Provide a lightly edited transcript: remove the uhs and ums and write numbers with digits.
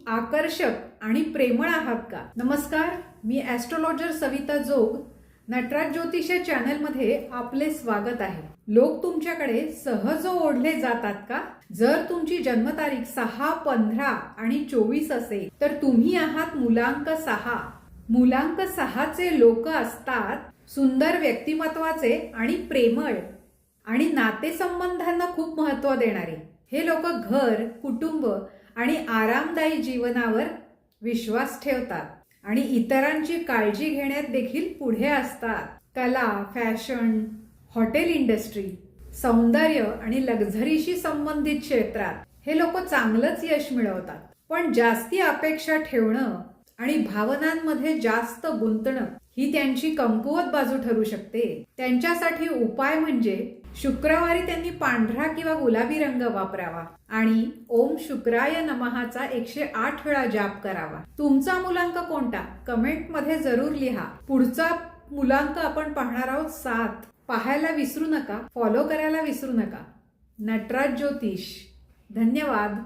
आकर्षक आणि प्रेमळ आहात का? नमस्कार, मी ॲस्ट्रोलॉजर सविता जोग. नटराज ज्योतिष या चॅनलमध्ये आपले स्वागत आहे. लोक तुमच्याकडे सहज ओढले जातात का? जर तुमची जन्मतारीख 6, 15 आणि 24 असेल तर तुम्ही आहात मुलांक 6. मुलांक 6चे लोक असतात सुंदर व्यक्तिमत्वाचे आणि प्रेमळ आणि नातेसंबंधांना खूप महत्त्व देणारे. हे लोक घर, कुटुंब आणि आरामदायी जीवनावर विश्वास ठेवतात आणि इतरांची काळजी घेण्यात देखील पुढे असतात. कला, फॅशन, हॉटेल इंडस्ट्री, सौंदर्य आणि लक्झरीशी संबंधित क्षेत्रात हे लोक चांगलंच यश मिळवतात. पण जास्ती अपेक्षा ठेवणं आणि भावनांमध्ये जास्त गुंतणं ही त्यांची कमकुवत बाजू ठरू शकते. त्यांच्यासाठी उपाय म्हणजे शुक्रवारी त्यांनी पांढरा किंवा गुलाबी रंग वापरावा आणि ओम शुक्राय नमःचा 108 वेळा जाप करावा. तुमचा मुलांक कोणता? कमेंट मध्ये जरूर लिहा. पुढचा मुलांक आपण पाहणार आहोत 7. पाहायला विसरू नका, फॉलो करायला विसरू नका. नटराज ज्योतिष. धन्यवाद.